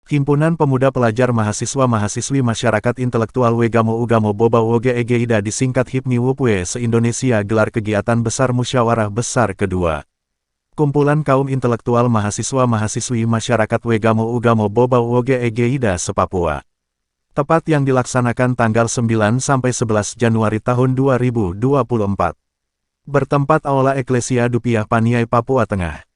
Himpunan Pemuda Pelajar Mahasiswa-Mahasiswi Masyarakat Intelektual Wegamo Ugamo Boba Woge Egeida disingkat HIPMI WUPWE se-Indonesia gelar kegiatan besar musyawarah besar kedua. Kumpulan kaum intelektual mahasiswa-mahasiswi masyarakat Wegamo Ugamo Boba Woge Egeida se-Papua. Tepat yang dilaksanakan tanggal 9-11 Januari tahun 2024. Bertempat Aula Eklesia Dupiah Paniai Papua Tengah.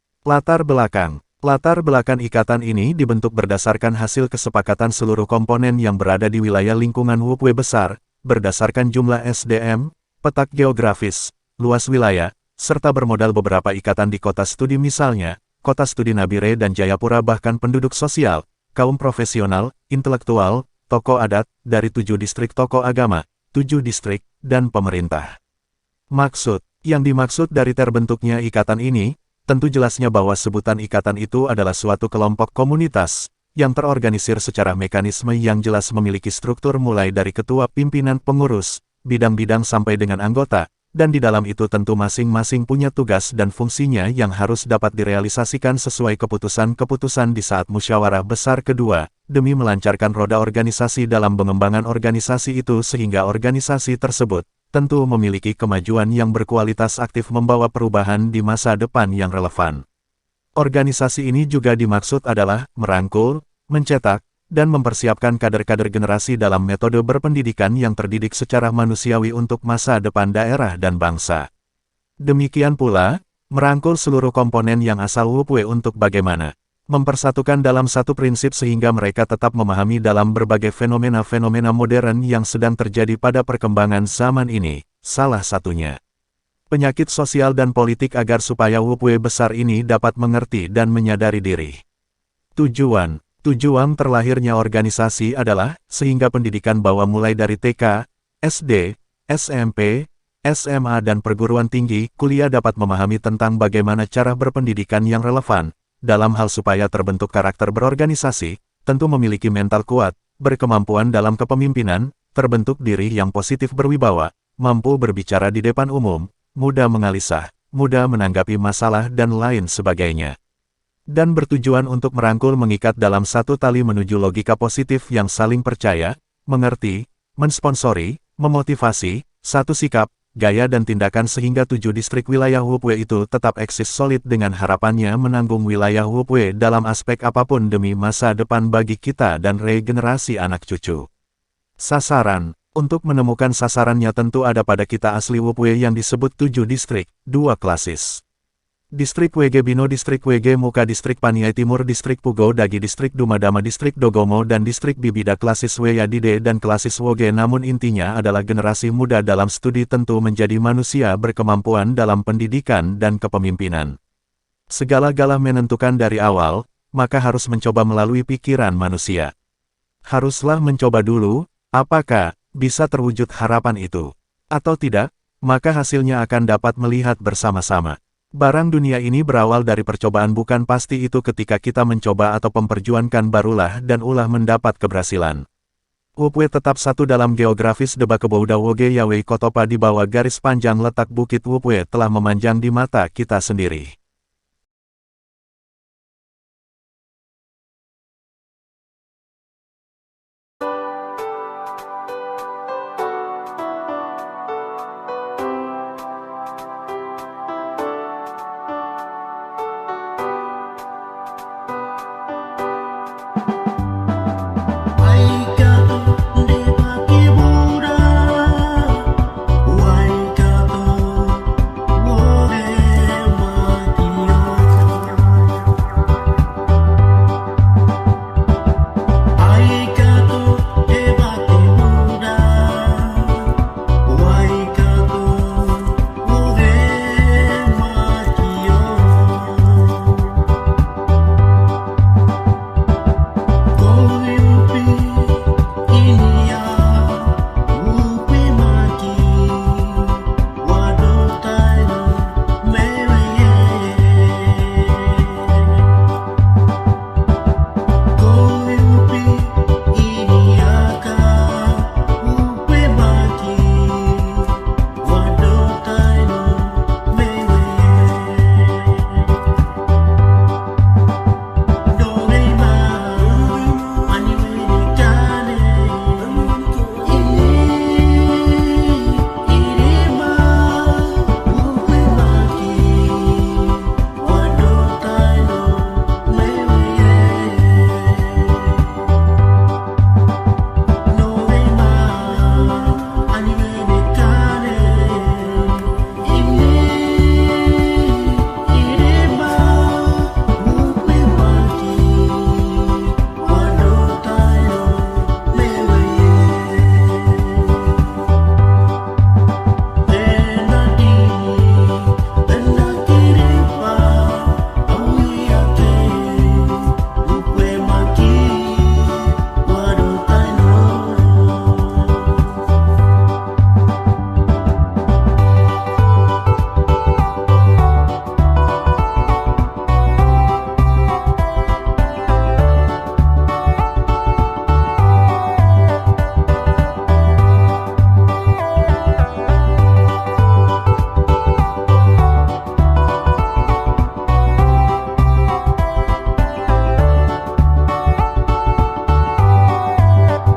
Latar belakang ikatan ini dibentuk berdasarkan hasil kesepakatan seluruh komponen yang berada di wilayah lingkungan WUPWE besar, berdasarkan jumlah SDM, petak geografis, luas wilayah, serta bermodal beberapa ikatan di kota studi misalnya, kota studi Nabire dan Jayapura bahkan penduduk sosial, kaum profesional, intelektual, tokoh adat, dari 7 distrik tokoh agama, 7 distrik, dan pemerintah. Yang dimaksud dari terbentuknya ikatan ini, tentu jelasnya bahwa sebutan ikatan itu adalah suatu kelompok komunitas, yang terorganisir secara mekanisme yang jelas memiliki struktur mulai dari ketua pimpinan pengurus, bidang-bidang sampai dengan anggota, dan di dalam itu tentu masing-masing punya tugas dan fungsinya yang harus dapat direalisasikan sesuai keputusan-keputusan di saat musyawarah besar kedua, demi melancarkan roda organisasi dalam pengembangan organisasi itu sehingga organisasi tersebut tentu memiliki kemajuan yang berkualitas aktif membawa perubahan di masa depan yang relevan. Organisasi ini juga dimaksud adalah merangkul, mencetak, dan mempersiapkan kader-kader generasi dalam metode berpendidikan yang terdidik secara manusiawi untuk masa depan daerah dan bangsa. Demikian pula, merangkul seluruh komponen yang asal WUPWE untuk bagaimana mempersatukan dalam satu prinsip sehingga mereka tetap memahami dalam berbagai fenomena-fenomena modern yang sedang terjadi pada perkembangan zaman ini, salah satunya penyakit sosial dan politik agar supaya WUPWE besar ini dapat mengerti dan menyadari diri. Tujuan terlahirnya organisasi adalah, sehingga pendidikan bawah mulai dari TK, SD, SMP, SMA dan perguruan tinggi, kuliah dapat memahami tentang bagaimana cara berpendidikan yang relevan, dalam hal supaya terbentuk karakter berorganisasi, tentu memiliki mental kuat, berkemampuan dalam kepemimpinan, terbentuk diri yang positif berwibawa, mampu berbicara di depan umum, mudah mengelisah, mudah menanggapi masalah dan lain sebagainya. Dan bertujuan untuk merangkul mengikat dalam satu tali menuju logika positif yang saling percaya, mengerti, mensponsori, memotivasi, satu sikap, gaya dan tindakan sehingga 7 distrik wilayah WUPWE itu tetap eksis solid dengan harapannya menanggung wilayah WUPWE dalam aspek apapun demi masa depan bagi kita dan regenerasi anak cucu. Sasaran. Untuk menemukan sasarannya tentu ada pada kita asli WUPWE yang disebut 7 distrik, 2 klasis. Distrik WG Bino, Distrik WG Muka, Distrik Paniai Timur, Distrik Pugo Dagi, Distrik Dumadama, Distrik Dogomo dan Distrik Bibida klasis Weyadide dan klasis Woge. Namun intinya adalah generasi muda dalam studi tentu menjadi manusia berkemampuan dalam pendidikan dan kepemimpinan. Segala-gala menentukan dari awal, maka harus mencoba melalui pikiran manusia. Haruslah mencoba dulu, apakah bisa terwujud harapan itu, atau tidak, maka hasilnya akan dapat melihat bersama-sama. Barang dunia ini berawal dari percobaan, bukan pasti itu ketika kita mencoba atau memperjuangkan barulah dan ulah mendapat keberhasilan. WUPWE tetap satu dalam geografis Debakebouda Woge Yawei Kotopa di bawah garis panjang letak Bukit WUPWE telah memanjang di mata kita sendiri.